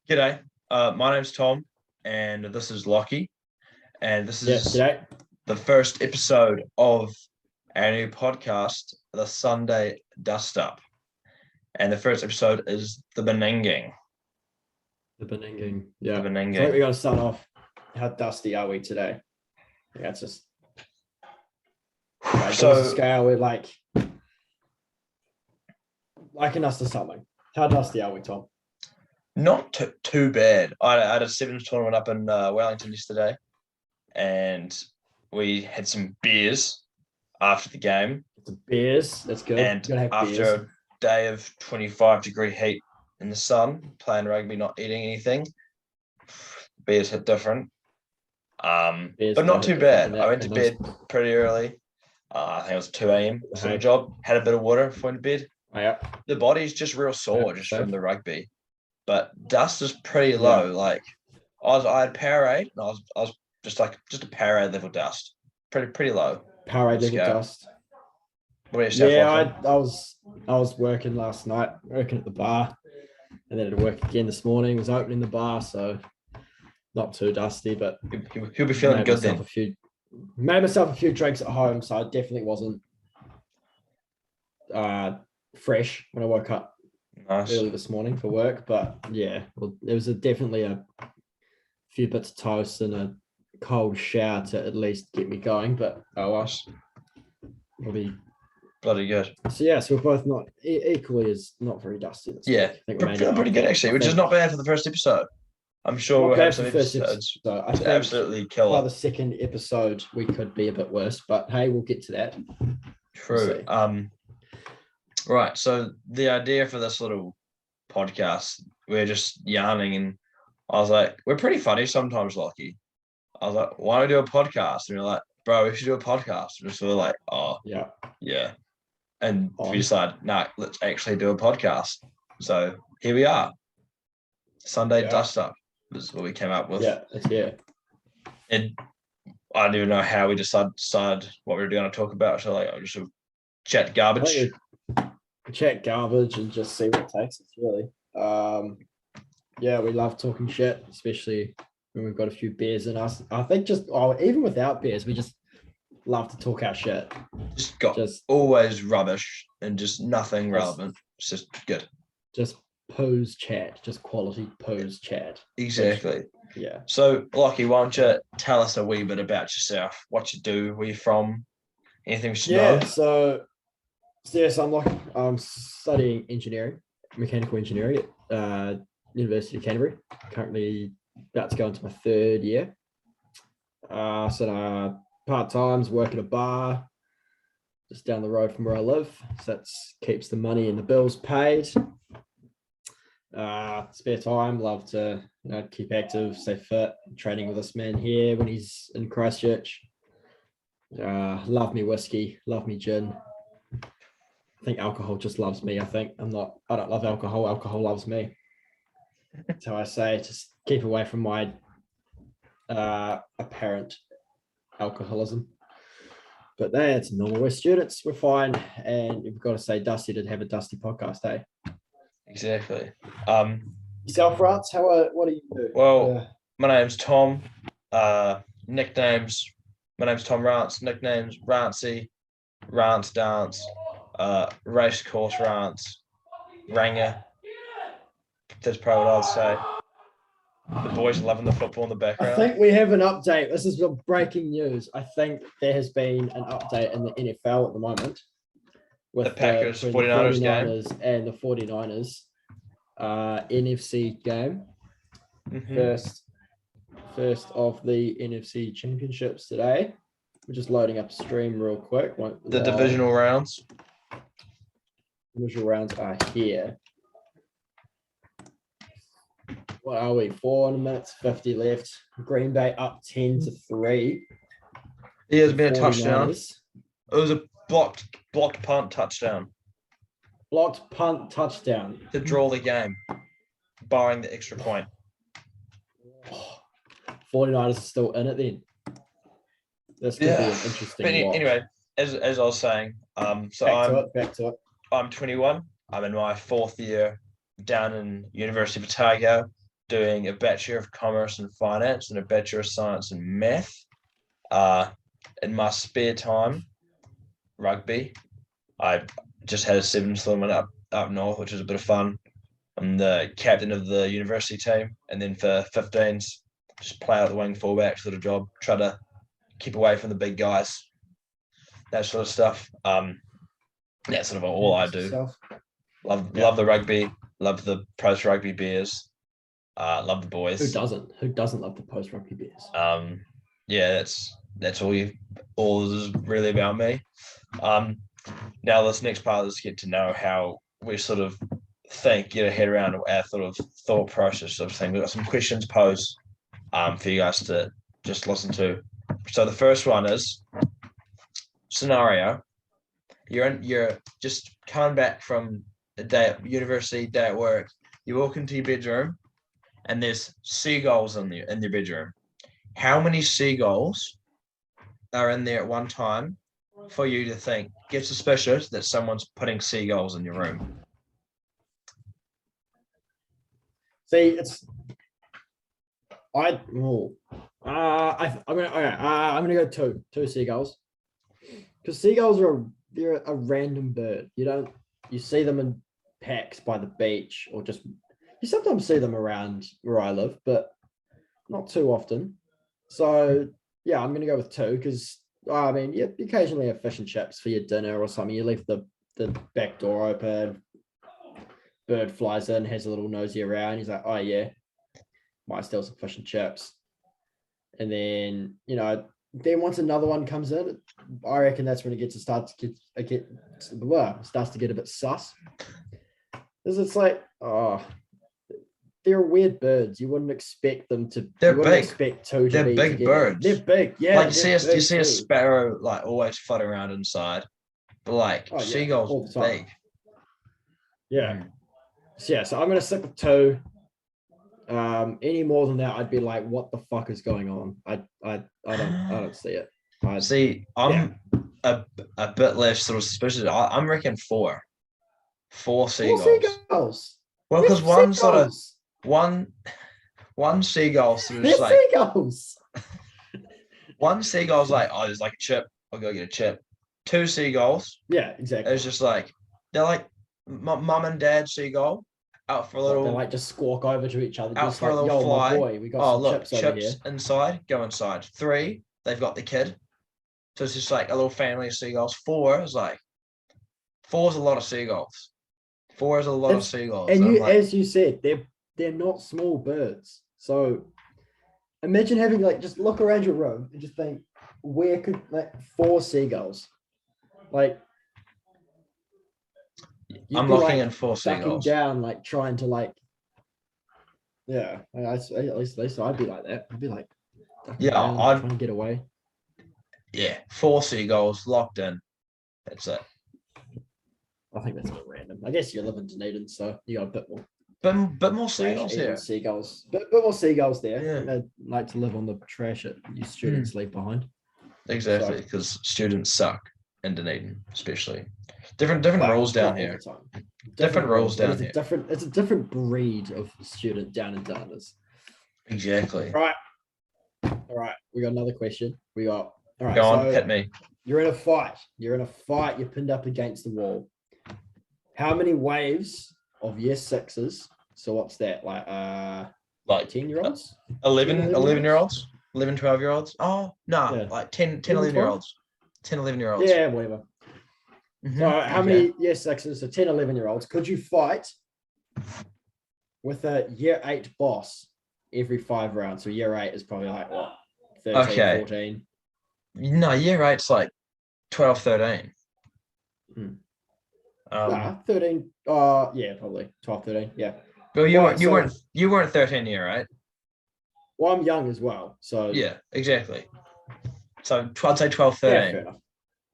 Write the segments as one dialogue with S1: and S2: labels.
S1: G'day. My name's Tom, and this is Lachie, and this
S2: Yeah,
S1: is
S2: g'day.
S1: the first episode of our new podcast, the Sunday Dust Up. And the first episode is the Beninging.
S2: The Beninging.
S1: The
S2: Yeah. I think we
S1: Beninging.
S2: got to start off. How dusty are we today? Yeah, it's just give us a
S1: So,
S2: scale. We're liking us to something. How dusty are we, Tom?
S1: not too bad. I had a sevens tournament up in Wellington yesterday, and we had some beers after the game.
S2: It's beers. That's good.
S1: And
S2: You gotta have
S1: after
S2: beers.
S1: a day of 25-degree heat in the sun, playing rugby, not eating anything, beers hit different.
S2: Beers
S1: But not
S2: do hit
S1: too bad.
S2: different
S1: I went to bed pretty early. I think it was 2 a.m. Sort of job. Had a bit of water before went to bed.
S2: Oh, yeah.
S1: The body's just real sore just
S2: safe.
S1: from the rugby. But dust is pretty low. Like I had Powerade, and I was just a Powerade level dust. Pretty low.
S2: Powerade level
S1: go.
S2: dust.
S1: What are yourself,
S2: Yeah,
S1: Lachlan?
S2: I was working last night, working at the bar, and then at work again this morning. Was opening the bar, so not too dusty, but
S1: He'll be feeling good then.
S2: Made myself a few drinks at home, so I definitely wasn't fresh when I woke up
S1: Nice.
S2: early this morning for work. But yeah, well, there was definitely a few bits of toast and a cold shower to at least get me going. But oh well, we'll be
S1: bloody good.
S2: So we're both not equally as not very dusty.
S1: Yeah, feeling pretty good actually, which is not bad for the first episode. I'm sure we'll have some episodes
S2: so I think
S1: absolutely killer.
S2: By the second episode, we could be a bit worse, but hey, we'll get to that.
S1: True. Right. So the idea for this little podcast, we're just yarning, and I was like, we're pretty funny sometimes, Lachie. I was like, why don't we do a podcast? And we're like, bro, we should do a podcast. And we're like, oh, yeah. And we decided, let's actually do a podcast. So here we are. Sunday Dust Up is what we came up with. And I don't even know how we decided what we were going to talk about. So I just chat garbage.
S2: Chat garbage and just see what takes us, really. We love talking shit, especially when we've got a few beers in us. I think even without beers, we just love to talk our shit. Just
S1: always rubbish and just nothing relevant. It's just good.
S2: Just pose chat, just quality pose chat.
S1: Exactly. So, Lachie, why don't you tell us a wee bit about yourself? What you do, where you're from, anything we should know?
S2: So I'm studying mechanical engineering at University of Canterbury. Currently about to go into my third year. Part-times, work at a bar just down the road from where I live. So that keeps the money and the bills paid. Spare time, love to keep active, stay fit, training with this man here when he's in Christchurch. Love me whiskey, love me gin. I think alcohol just loves me. I don't love alcohol. Alcohol loves me. That's how I say. Just keep away from my apparent alcoholism. But it's normal. We're students. We're fine. And we've got to say, Dusty did have a dusty podcast, eh?
S1: Exactly.
S2: Yourself, Rance, what do you do?
S1: Well, my name's Tom. Nicknames. My name's Tom Rance. Nicknames Rancey, Rance Dance, Race Course Rance, Ranger. That's probably what I'd say. The boys loving the football in the background.
S2: I think we have an update. This is breaking news. I think there has been an update in the NFL at the moment with
S1: the Packers 49ers game
S2: and the 49ers NFC game.
S1: Mm-hmm.
S2: First of the NFC championships today. We're just loading up a stream real quick.
S1: The divisional rounds.
S2: Divisional rounds are here. What are we? 4 minutes, 50 left. Green Bay up 10-3.
S1: It has been a touchdown. It was a blocked punt touchdown.
S2: Blocked punt touchdown.
S1: To draw the game, barring the extra point.
S2: 49ers are still in it then. This could be an interesting watch.
S1: Anyway, as I was saying,
S2: back to it.
S1: I'm 21. I'm in my 4th year down in University of Otago. doing a Bachelor of Commerce in Finance and a Bachelor of Science in Math. In my spare time, rugby. I just had a sevens tournament up north, which was a bit of fun. I'm the captain of the university team, and then for 15s, just play out the wing fullback sort of job. Try to keep away from the big guys, that sort of stuff. That's sort of all I do. Love the rugby. Love the post rugby beers. Love the boys.
S2: Who doesn't? Who doesn't love the post rugby beers?
S1: Yeah, that's all is really about me. Now this next part is get to know how we sort of think, get a head around our sort of thought process of thing. We've got some questions posed for you guys to just listen to. So the first one is scenario. You're just coming back from a day at university, day at work. You walk into your bedroom and there's seagulls in your bedroom. How many seagulls are in there at one time for you to think, get suspicious that someone's putting seagulls in your room?
S2: See, I'm gonna go two seagulls, because seagulls they're a random bird. You see them in packs by the beach, or just you sometimes see them around where I live, but not too often. So yeah, I'm gonna go with two, because you occasionally have fish and chips for your dinner or something. You leave the back door open, bird flies in, has a little nosy around. He's like, oh yeah, might steal some fish and chips. And then, then once another one comes in, I reckon that's when it starts to get a bit sus. Because it's like, they're weird birds. You wouldn't expect them to.
S1: They're big.
S2: Expect two to
S1: they're
S2: be
S1: big
S2: together.
S1: birds.
S2: They're big. Yeah.
S1: Like you see a sparrow like always flutter around inside, but like seagulls big.
S2: Yeah. So I'm gonna stick with two. Any more than that, I'd be like, what the fuck is going on? I don't see it.
S1: I'm a bit less sort of suspicious. I'm reckon four seagulls.
S2: 4 seagulls.
S1: Well, because one seagull sort of just like
S2: seagulls.
S1: One seagull's like, oh, there's like a chip. I'll go get a chip. Two seagulls.
S2: Yeah, exactly.
S1: It's just like they're like mum and dad seagull out for a little.
S2: They like just squawk over to each other.
S1: Out
S2: just
S1: for
S2: like,
S1: a little fly.
S2: My boy, we got some chips over here.
S1: Inside. Go inside. 3, they've got the kid. So it's just like a little family of seagulls. 4 is a lot of seagulls. 4 is a lot of seagulls.
S2: And as you said, they're not small birds. So imagine having just look around your room and just think, where could 4 seagulls?
S1: I'm locking in 4 seagulls.
S2: Down, trying to yeah. At least I'd be like that. I'd be like,
S1: yeah,
S2: I'm trying to get away.
S1: Yeah, 4 seagulls locked in. That's it.
S2: I think that's a bit random. I guess you live in Dunedin, so you got a bit more.
S1: Bit more seagulls here.
S2: Seagulls. Bit more seagulls there.
S1: Yeah.
S2: They'd like to live on the trash that you students leave behind.
S1: Exactly, because students suck in Dunedin, especially. Different rules down here. Different rules down here.
S2: It's a different breed of student down in Dunedin.
S1: Exactly.
S2: All right. We got another question. All right.
S1: Go on, hit me.
S2: You're in a fight. You're pinned up against the wall. How many waves of year 6s? So what's that? Like 10-year-olds?
S1: 11-year-olds? 11, 12-year-olds? Oh, no, yeah. Like 10, 11-year-olds. 10, 11-year-olds.
S2: Yeah, whatever. Mm-hmm. So how many year 6s, so 10, 11-year-olds, could you fight with a year 8 boss every 5 rounds? So year 8 is probably like what? 13, 14?
S1: No, year 8's like 12, 13.
S2: 13. Yeah, probably 12, 13. Yeah.
S1: Well, you weren't 13 year, right?
S2: Well, I'm young as well, so
S1: yeah, exactly. So I'd say 12, 13.
S2: Yeah, fair enough.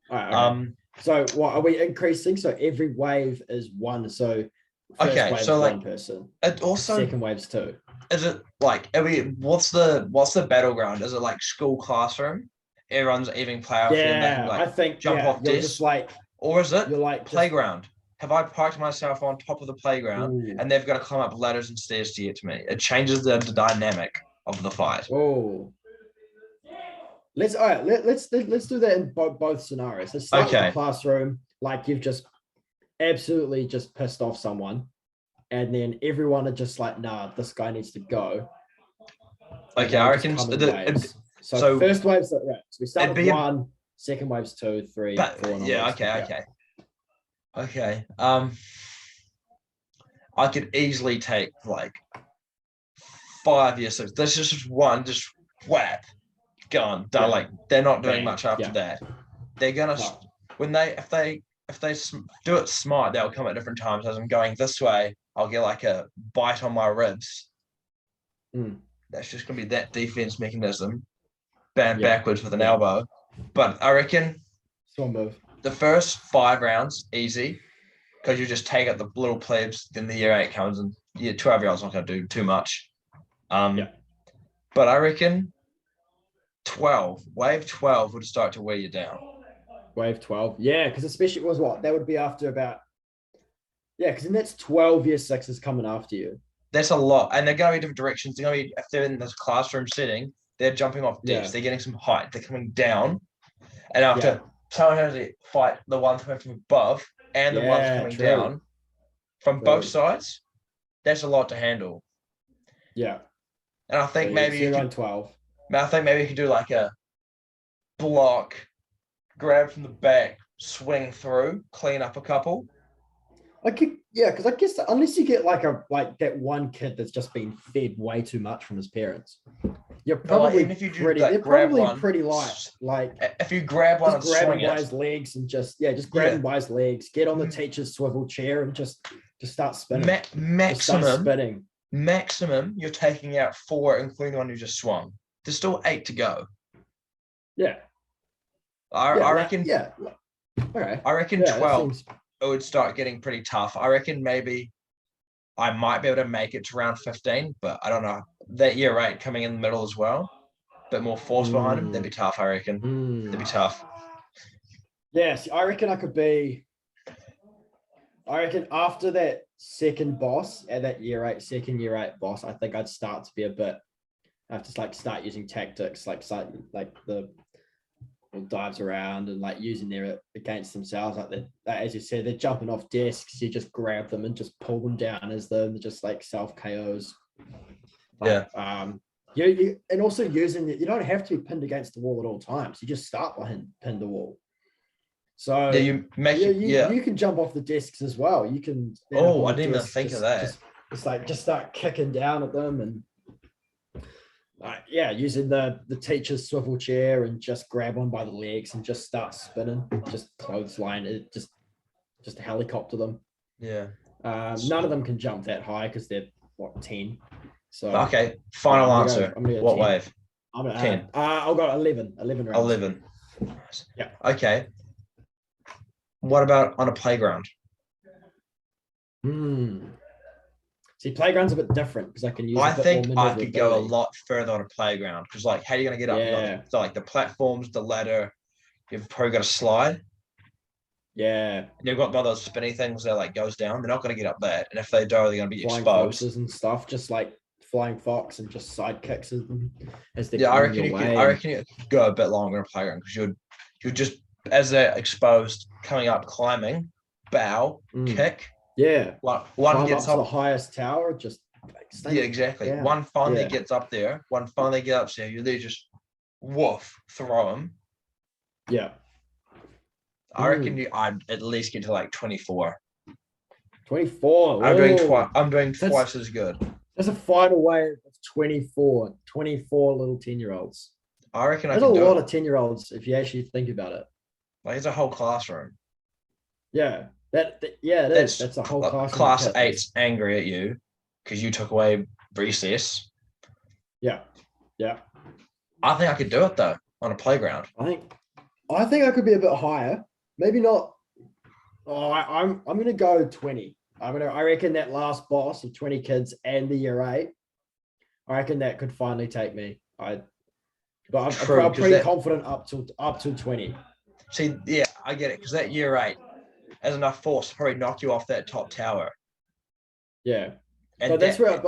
S2: All right, okay. So what are we increasing? So every wave is 1. So first wave is 1 person.
S1: It also
S2: second wave's 2.
S1: Is it like what's the battleground? Is it like school classroom? Everyone's even playoff.
S2: Yeah, I think
S1: jump off desks.
S2: just
S1: or is it you're like playground? have I parked myself on top of the playground and they've got to climb up ladders and stairs to get to me? It changes the dynamic of the fight.
S2: Oh, let's do that in both scenarios. Let's start with the classroom, like you've just absolutely just pissed off someone, and then everyone are just like, nah, this guy needs to go.
S1: Okay, I reckon
S2: so first wave's so we start with 1, second wave's 2, 3, 4.
S1: Okay. I could easily take like 5 years. So this is just one, just whap, gone, done. Like they're not doing much after that. They're gonna if they do it smart, they'll come at different times. As I'm going this way, I'll get like a bite on my ribs. That's just gonna be that defense mechanism. Bam, backwards with an elbow. But I reckon the first 5 rounds easy, because you just take out the little plebs. Then the year 8 comes, and 12-year-old's not gonna do too much. But I reckon wave 12 would start to wear you down.
S2: Wave 12, because especially it was that would be after about because then that's 12 year 6s coming after you.
S1: That's a lot, and they're going to be different directions. They're going to be, if they're in this classroom setting, they're jumping off desks. They're getting some height. They're coming down, and after someone has to fight the ones coming from above and the ones coming down from both sides, that's a lot to handle. Yeah, and I think maybe you could
S2: 12.
S1: I think maybe you could do like a block, grab from the back, swing through, clean up a couple.
S2: Because I guess unless you get like that one kid that's just been fed way too much from his parents, you're probably pretty light. Like
S1: if you grab one and
S2: grab
S1: swing
S2: him by his legs and just grab him by his legs, get on the teacher's swivel chair and just start spinning.
S1: Maximum, you're taking out 4, including the one you just swung. There's still 8 to go.
S2: Yeah.
S1: I reckon.
S2: Okay.
S1: I reckon 12. It would start getting pretty tough. I reckon maybe I might be able to make it to round 15, but I don't know. That year 8 coming in the middle as well. A bit more force behind him. That'd be tough, I reckon. That'd be tough.
S2: Yes, I reckon after that second boss at that second year 8 boss, I think I'd start to be a bit. I have to start using tactics like the dives around and using their against themselves. As you said, they're jumping off desks. You just grab them and just pull them down as them, just self KOs. You and also using it. You don't have to be pinned against the wall at all times. You just start behind pinned the wall. So
S1: you
S2: can jump off the desks as well. You can.
S1: I didn't even think of that.
S2: Just start kicking down at them and. Using the teacher's swivel chair and just grab one by the legs and just start spinning, just clothesline it, just helicopter them. None of them can jump that high because they're 10. So
S1: okay, final answer. What
S2: 10.
S1: wave?
S2: 10. I'll go 11. 11 rounds.
S1: 11. Yeah. Okay. What about on a playground?
S2: See, playground's a bit different because I can use.
S1: I think I could go a lot further on a playground because, how are you going to get up? So, the platforms, the ladder, you've probably got a slide.
S2: Yeah.
S1: And you've got one of those spinny things that goes down. They're not going to get up that, and if they do, they're going to be
S2: flying
S1: exposed.
S2: Foxes and stuff, just flying fox and just side kicks as they.
S1: I reckon you could go a bit longer in a playground because you'd just as they're exposed, coming up, climbing, bow, kick.
S2: Yeah.
S1: One gets up
S2: to the highest tower, just
S1: exactly.
S2: Down.
S1: One finally gets up there. One finally gets up there. You just woof, throw him.
S2: Yeah.
S1: I reckon I'd at least get to 24.
S2: 24.
S1: I'm doing twice as good.
S2: There's a final wave of 24 little 10-year-olds.
S1: I reckon
S2: there's a lot of 10-year-olds if you actually think about it.
S1: It's a whole classroom.
S2: Yeah. It is. That's a whole class.
S1: Class 8's angry at you because you took away recess.
S2: Yeah.
S1: I think I could do it though on a playground.
S2: I think I could be a bit higher. Maybe not. I'm going to go 20. I reckon that last boss of 20 kids and the year 8. I reckon that could finally take me. I'm pretty confident up to 20.
S1: See, yeah, I get it because that year 8. has enough force to probably knock you off that top tower.
S2: Yeah.
S1: And
S2: But that's where,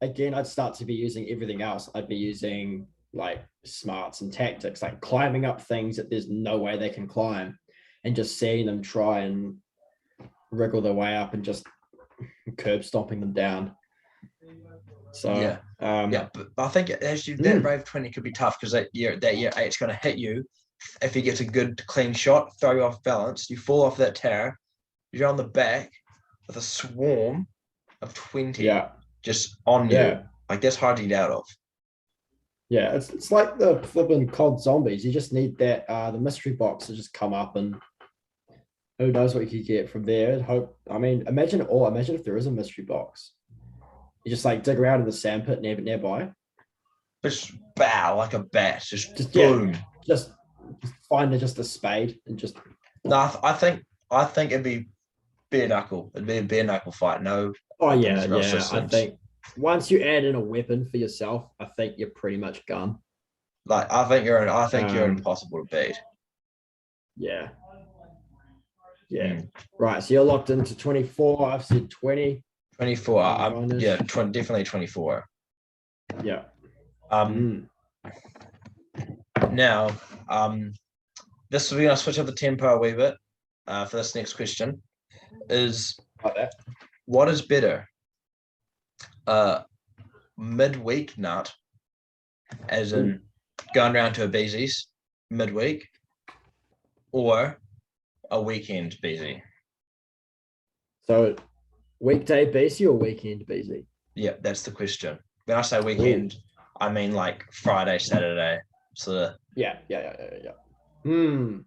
S2: again, I'd start to be using everything else. I'd be using like smarts and tactics, like climbing up things that there's no way they can climb, and just seeing them try and wriggle their way up and just curb stomping them down. So
S1: but I think actually that Brave 20 could be tough because that year 8's going to hit you. If he gets a good clean shot, throw you off balance, you fall off that tower, you're on the back with a swarm of 20 just on you. Like that's hard to get out of.
S2: Yeah, it's like the flipping COD zombies. You just need that the mystery box to just come up, and who knows what you could get from there. Imagine if there is a mystery box. You just like dig around in the sandpit nearby.
S1: Just bow like a bat, just boom.
S2: Just find just a spade and just.
S1: No, I think it'd be bare knuckle. It'd be a bare knuckle fight. No.
S2: Oh yeah. I think once you add in a weapon for yourself, I think you're pretty much gone.
S1: Like I think you're impossible to beat.
S2: Yeah. Yeah. Right. So you're locked into 24. I've said 20.
S1: 24. Definitely 24.
S2: Yeah.
S1: Now, this we're gonna switch up the tempo a wee bit. For this next question, is what is better? Midweek nut, as in going round to a beesies midweek, or a weekend beesie?
S2: So weekday beesie or weekend beesie?
S1: Yeah, that's the question. When I say weekend, I mean like Friday, Saturday. So
S2: yeah. I'm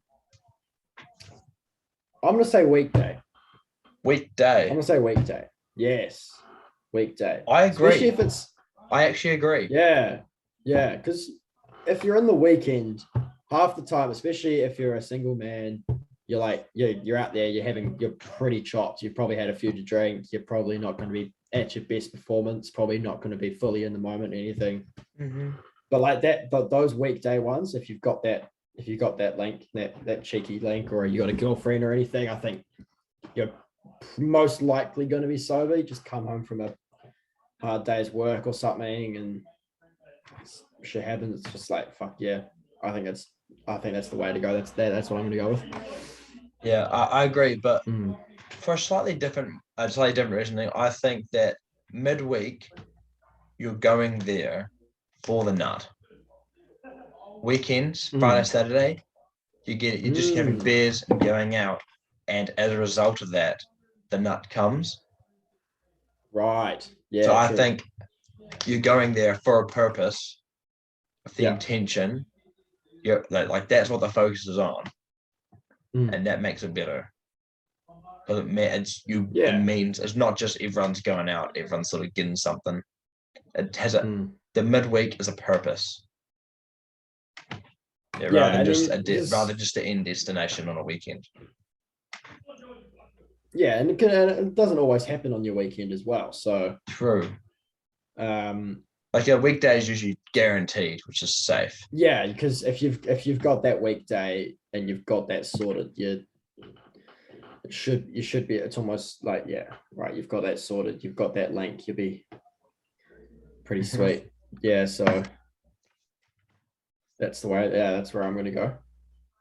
S2: gonna say weekday.
S1: Weekday.
S2: I'm gonna say weekday. Yes, weekday.
S1: I agree.
S2: Especially if it's.
S1: I actually agree.
S2: Yeah, because if you're in the weekend, half the time, especially if you're a single man, you're like you're out there, you're pretty chopped. You've probably had a few to drink. You're probably not going to be at your best performance. Probably not going to be fully in the moment or anything.
S1: Mm-hmm.
S2: But those weekday ones, if you've got that link, that cheeky link, or you got a girlfriend or anything, I think you're most likely going to be sober. You just come home from a hard day's work or something, and shit happens. It's just like fuck yeah. I think that's the way to go. That's what I'm going to go with.
S1: Yeah, I agree, but for a slightly different reasoning, I think that midweek you're going there for the nut. Weekends, Friday, Saturday, you're just having beers and going out, and as a result of that, the nut comes.
S2: Right. Yeah.
S1: So I think you're going there for a purpose, with the intention. You're like that's what the focus is on, and that makes it better. Because it means it's not just everyone's going out, everyone's sort of getting something. It has the midweek is a purpose. Rather than just the end destination on a weekend.
S2: Yeah, and it doesn't always happen on your weekend as well. So
S1: true. Like a weekday is usually guaranteed, which is safe.
S2: Yeah, because if you've got that weekday and you've got that sorted, you should be. It's almost like you've got that sorted. You've got that link. You'll be pretty sweet. Yeah, so that's the way. Yeah, that's where I'm going to go.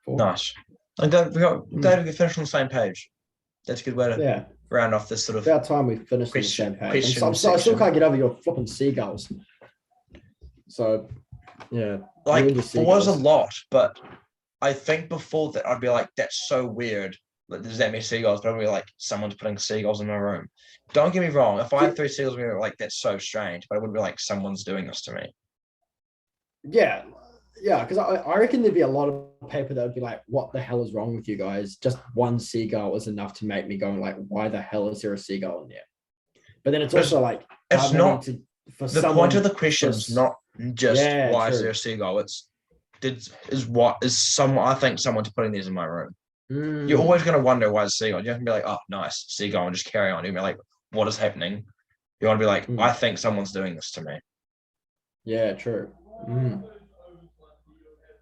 S1: Nice. I'm glad we finished on the same page. That's a good way to round off this sort of.
S2: About time we finished on the same page. I still can't get over your flipping seagulls. So, yeah.
S1: Like, there was a lot, but I think before that, I'd be like, that's so weird. Like, there's that many seagulls, but I'd be like, someone's putting seagulls in my room. Don't get me wrong. If I had 3 seagulls in my room, like, that's so strange, but I wouldn't be like, someone's doing this to me.
S2: Yeah. Yeah, because I reckon there'd be a lot of people that would be like, what the hell is wrong with you guys? Just one seagull is enough to make me go like, why the hell is there a seagull in there? But then it's also like,
S1: it's not the point of the question is not just why is there a seagull? I think someone's putting these in my room. You're always going to wonder why it's a seagull. You're going to be like, oh, nice seagull, and just carry on. You're going to be like, what is happening? You want to be like, I think someone's doing this to me.
S2: Yeah, true.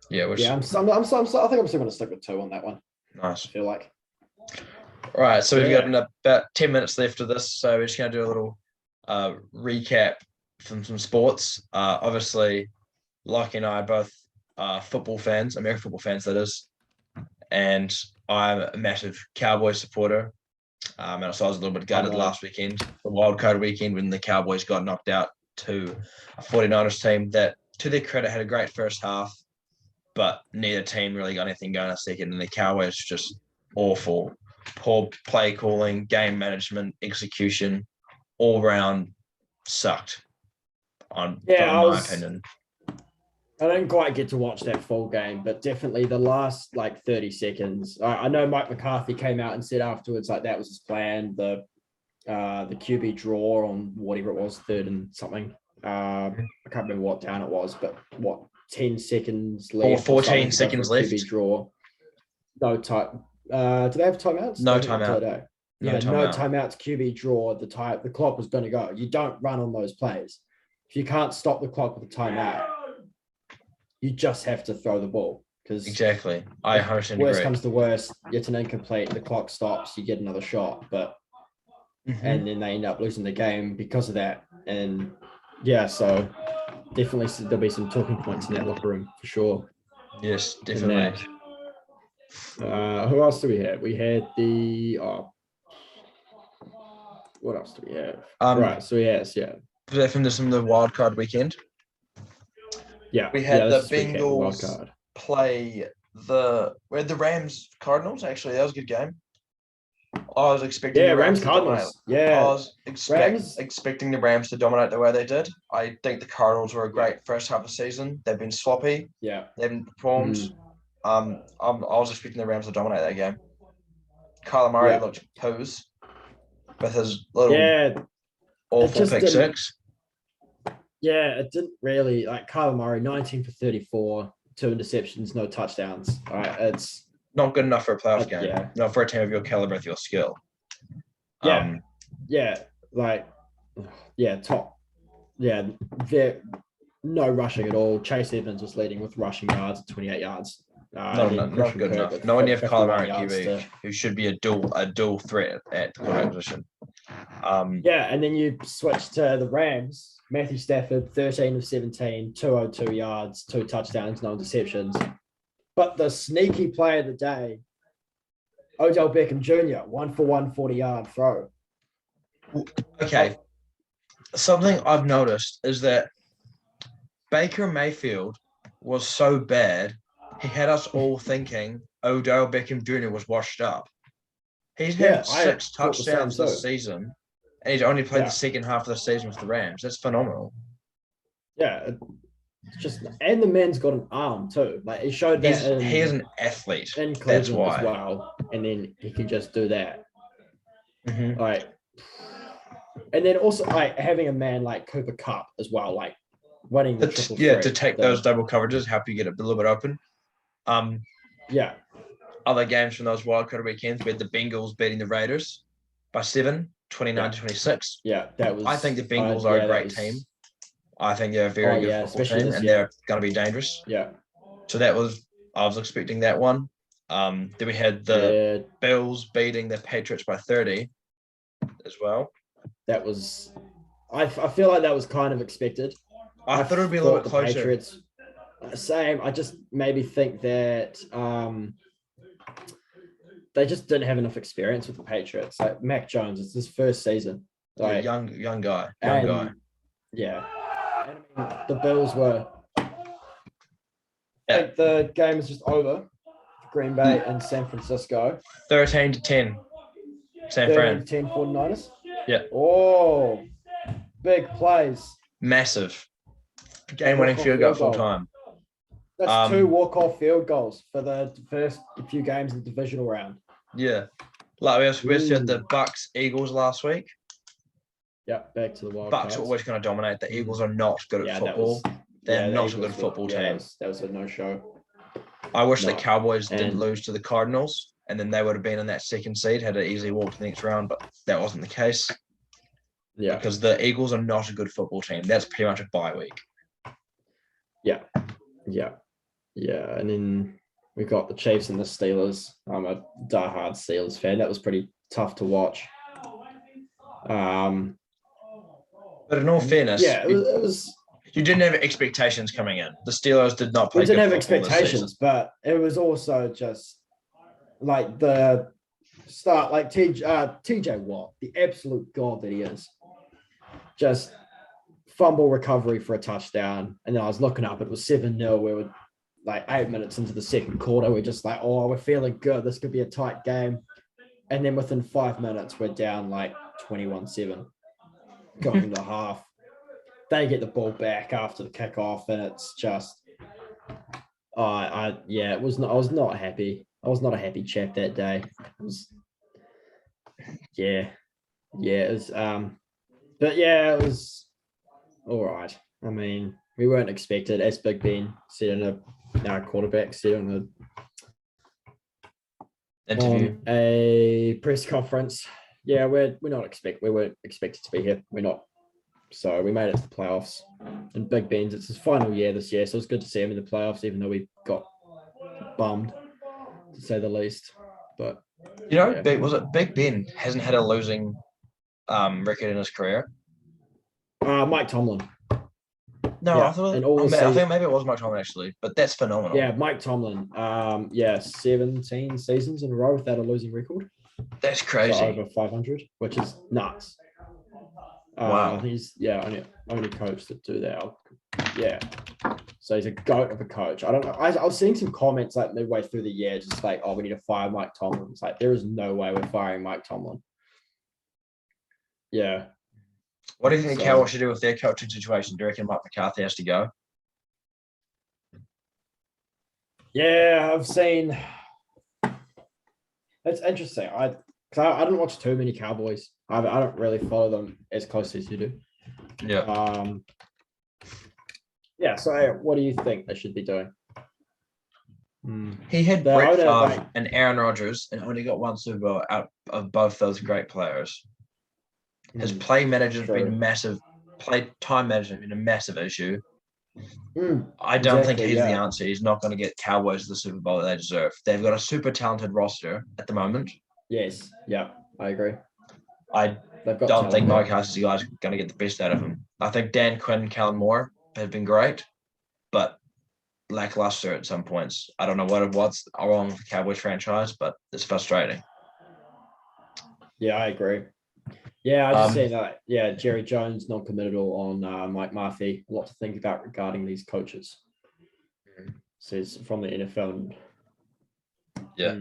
S1: Yeah,
S2: I think I'm still going to stick with 2 on that one.
S1: Nice.
S2: I feel like.
S1: Right, so we've got about 10 minutes left of this, so we're just going to do a little recap from some sports. Obviously, Lachie and I are both football fans, American football fans, that is, and I'm a massive Cowboys supporter. And so I was a little bit gutted last weekend, the wild card weekend, when the Cowboys got knocked out to a 49ers team that, to their credit, had a great first half, but neither team really got anything going a second, and the Cowboys just awful. Poor play calling, game management, execution, all round sucked. In my opinion.
S2: I didn't quite get to watch that full game, but definitely the last 30 seconds. I know Mike McCarthy came out and said afterwards that was his plan. The QB draw on whatever it was, 3rd and something. I can't remember what down it was, but 10 seconds left?
S1: Or 14 seconds left.
S2: QB draw. No time. Do they have timeouts?
S1: No timeout.
S2: No timeouts. QB draw. The clock was going to go. You don't run on those plays. If you can't stop the clock with a timeout, you just have to throw the ball. Because
S1: exactly, I 100% agree.
S2: Worst comes to worst, it's an incomplete. The clock stops. You get another shot, but and then they end up losing the game because of that. And so definitely there'll be some talking points in that locker room for sure.
S1: Yes, definitely.
S2: Who else do we have? We had what else do we have? Right, so yes,
S1: from the wild card weekend.
S2: Yeah,
S1: we had the Bengals play the Rams Cardinals. Actually, that was a good game. I was expecting the Rams
S2: Cardinals.
S1: I was expecting the Rams to dominate the way they did. I think the Cardinals were a great first half of the season. They've been sloppy.
S2: Yeah,
S1: they haven't performed. I was expecting the Rams to dominate that game. Kyler Murray looked pose with his little awful pick six.
S2: Yeah, it didn't really Kyler Murray, 19 for 34, 2 interceptions, no touchdowns. All right, it's
S1: not good enough for a playoff game. Yeah. Not for a team of your caliber, with your skill.
S2: Top. Yeah, they're no rushing at all. Chase Evans was leading with rushing yards at 28 yards.
S1: Not good enough. No one you have Kyler Murray QB, who should be a dual threat at the quarterback position.
S2: And then you switch to the Rams. Matthew Stafford, 13 of 17, 202 yards, 2 touchdowns, no interceptions. But the sneaky play of the day, Odell Beckham Jr., 1 for 1 40-yard throw.
S1: Okay. Something I've noticed is that Baker Mayfield was so bad, he had us all thinking Odell Beckham Jr. was washed up. He's had 6 touchdowns this season, and he's only played the second half of the season with the Rams. That's phenomenal.
S2: Yeah, and the man's got an arm too. He showed that
S1: he is an athlete.
S2: In Cleveland as well, and then he can just do that. And then also having a man like Cooper Kupp as well, winning the triple threat,
S1: to take those double coverages, help you get a little bit open. Other games from those wildcard weekends, we had the Bengals beating the Raiders by 7, 29-26.
S2: Yeah, that was.
S1: I think the Bengals are a great team. I think they're a very good football team, and they're going to be dangerous.
S2: Yeah.
S1: So I was expecting that one. Then we had the Bills beating the Patriots by 30 as well.
S2: That was, I feel like that was kind of expected.
S1: I thought it would be a little bit closer.
S2: Patriots, same. I just maybe think that they just didn't have enough experience with the Patriots. Mac Jones, it's his first season.
S1: Young guy.
S2: Yeah. And, the Bills were. I think the game is just over. Green Bay and San Francisco.
S1: 13-10. San Fran.
S2: 13-10 49ers.
S1: Yeah.
S2: Oh, big plays.
S1: Massive. Game-winning field goal full time.
S2: That's 2 walk-off field goals for the first few games of the divisional round.
S1: Yeah. Like we also had the Bucks Eagles last week.
S2: Yep, back to the wild
S1: Bucks are always going to dominate. The Eagles are not good at football. They're not a good football team.
S2: That was a no-show.
S1: I wish the Cowboys didn't lose to the Cardinals, and then they would have been in that second seed, had an easy walk to the next round, but that wasn't the case.
S2: Yeah.
S1: Because the Eagles are not a good football team. That's pretty much a bye week.
S2: Yeah. And then we got the Chiefs and the Steelers. I'm a diehard Steelers fan. That was pretty tough to watch.
S1: But in all fairness,
S2: yeah, it was.
S1: You didn't have expectations coming in. The Steelers did not play.
S2: We didn't have expectations, but it was also just like the start, like TJ Watt, the absolute god that he is. Just fumble recovery for a touchdown. And then I was looking up, it was 7-0. We were like 8 minutes into the second quarter. We're just like, oh, we're feeling good. This could be a tight game. And then within 5 minutes, we're down like 21-7 going into the half. They get the ball back after the kickoff, and it's just, it was not. I was not happy. I was not a happy chap that day. It was, it was. But yeah, it was all right. I mean, we weren't expected, as Big Ben said our quarterback said on a press conference. Yeah, we weren't expected to be here. We're not. So we made it to the playoffs. And Big Ben's, it's his final year this year, so it's good to see him in the playoffs, even though we got bummed, to say the least. But
S1: was it Big Ben hasn't had a losing record in his career?
S2: Mike Tomlin.
S1: No, yeah. I think maybe it was Mike Tomlin actually, but that's phenomenal.
S2: Yeah, Mike Tomlin. 17 seasons in a row without a losing record.
S1: That's crazy.
S2: So over 500, which is nuts.
S1: Wow.
S2: He's only coach that do that. Yeah. So he's a goat of a coach. I don't know. I was seeing some comments like midway through the year, just like, oh, we need to fire Mike Tomlin. It's like, there is no way we're firing Mike Tomlin. Yeah.
S1: What do you think the Cowboys should do with their coaching situation? Do you reckon Mike McCarthy has to go?
S2: Yeah, I've seen. It's interesting. I don't watch too many Cowboys. I don't really follow them as closely as you do.
S1: Yeah.
S2: So what do you think they should be doing?
S1: He had Brett Favre and Aaron Rodgers and only got one Super Bowl out of both those great players. His play management has been massive. Time management has been a massive issue. I don't think he's the answer. He's not going to get Cowboys the Super Bowl that they deserve. They've got a super talented roster at the moment.
S2: Yes. Yeah, I agree.
S1: I don't think Mike Hus is the guy who's going to get the best out of him. I think Dan Quinn and Kellen Moore have been great, but lackluster at some points. I don't know what's wrong with the Cowboys franchise, but it's frustrating.
S2: Yeah, I agree. Yeah, I just say that. Yeah, Jerry Jones non-committal on Mike Murphy. A lot to think about regarding these coaches. Says from the NFL.
S1: Yeah.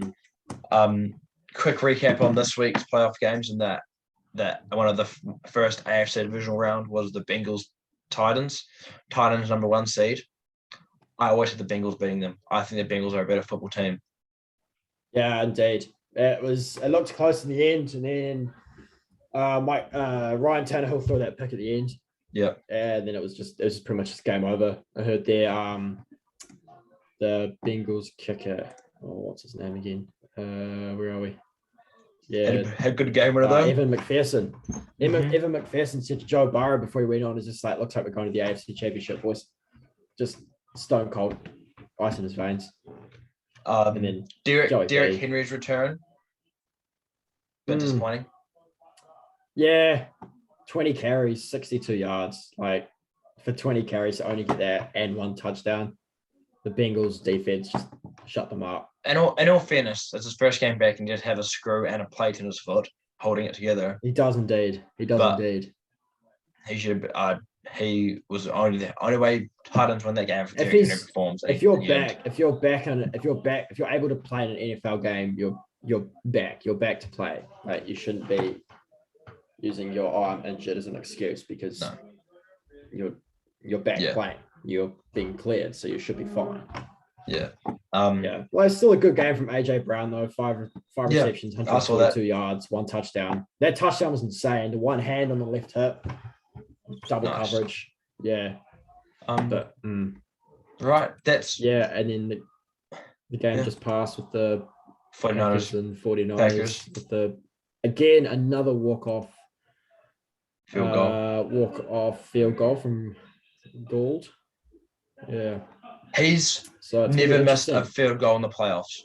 S1: Quick recap on this week's playoff games, and that one of the first AFC divisional round was the Bengals Titans. Titans number 1 seed. I always had the Bengals beating them. I think the Bengals are a better football team. Yeah,
S2: indeed. It looked close in the end, and then Ryan Tannehill threw that pick at the end.
S1: Yeah.
S2: And then it was pretty much just game over. I heard the Bengals kicker. Oh, what's his name again? Where are we? Yeah.
S1: Had a good game with them.
S2: Evan McPherson. Evan McPherson said to Joe Burrow before he went on, is just like, looks like we're going to the AFC Championship, boys. Just stone cold, ice in his veins.
S1: And then Derrick Henry's return. Bit disappointing.
S2: Yeah, 20 carries, 62 yards. Like, for 20 carries to only get that and 1 touchdown, the Bengals defense just shut them up.
S1: In all fairness, it's his first game back and just have a screw and a plate in his foot holding it together.
S2: He does indeed.
S1: He should. He was the only way Titans win that game for Derrick Henry performs.
S2: If you're able to play in an NFL game, you're back. You're back to play. Like, you shouldn't be using your I'm injured as an excuse, because you're back playing. You're being cleared, so you should be fine.
S1: Yeah.
S2: Well, it's still a good game from AJ Brown though. Five receptions, 142 yards, 1 touchdown. That touchdown was insane. The one hand on the left hip, double coverage. Yeah.
S1: Right. That's
S2: and then the game just passed with the
S1: 49ers
S2: and 49ers with again another walk-off field goal from Gould. Yeah.
S1: He's never missed a field goal in the playoffs.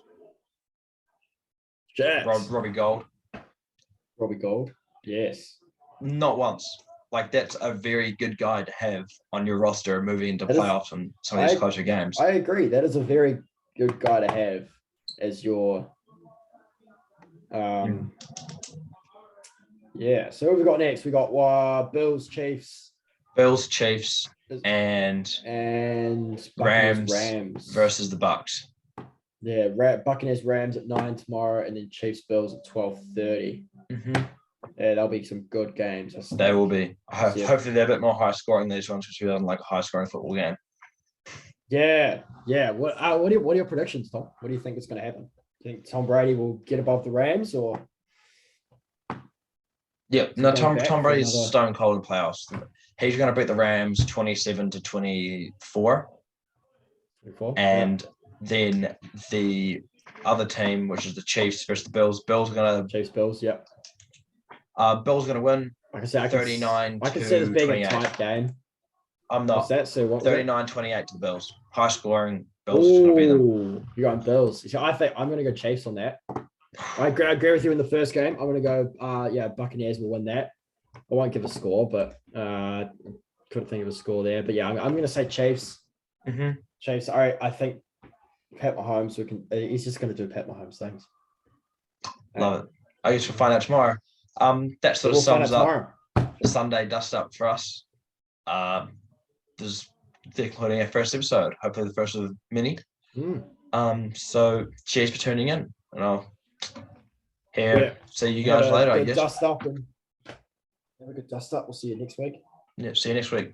S2: Jets.
S1: Robbie Gould.
S2: Robbie Gould. Yes.
S1: Not once. Like that's a very good guy to have on your roster moving into
S2: That is-
S1: playoffs and some of these closer games.
S2: I agree. That is a very good guy to have as your. Yeah. So what have we got next? We got Bills, Chiefs,
S1: Chiefs, and
S2: Rams
S1: versus the Bucks.
S2: Yeah, Buccaneers, Rams at 9 tomorrow, and then Chiefs, Bills at 12:30.
S1: Mm-hmm.
S2: Yeah, there'll be some good games.
S1: They will be. Hopefully, they're a bit more high scoring these ones because we don't like a high scoring football game.
S2: Yeah. What are your predictions, Tom? What do you think is going to happen? Do you think Tom Brady will get above the Rams or?
S1: Yeah, no. Tom Brady's stone cold in playoffs. He's going to beat the Rams 27-24. And then the other team, which is the Chiefs versus the Bills. Bills
S2: yeah.
S1: Bills going to win.
S2: Like I said,
S1: 39
S2: I can see this being
S1: 28.
S2: A tight game.
S1: I'm not.
S2: What's that? So what?
S1: 39-28 to the Bills. High scoring. Bills is going to beat them.
S2: You're going Bills. So I think I'm going to go Chiefs on that. I agree with you in the first game. I'm going to go. Buccaneers will win that. I won't give a score, but couldn't think of a score there. But yeah, I'm going to say Chiefs.
S1: Mm-hmm.
S2: Chiefs. All right, I think Pat Mahomes. He's just going to do Pat Mahomes things.
S1: Love it. I guess we'll find out tomorrow. That sort of sums up the Sunday dust up for us. This is including our first episode. Hopefully the first of many. So cheers for tuning in, and I'll see you guys later. I guess.
S2: Dust up and have a good dust up. We'll see you next week.
S1: Yeah, see you next week.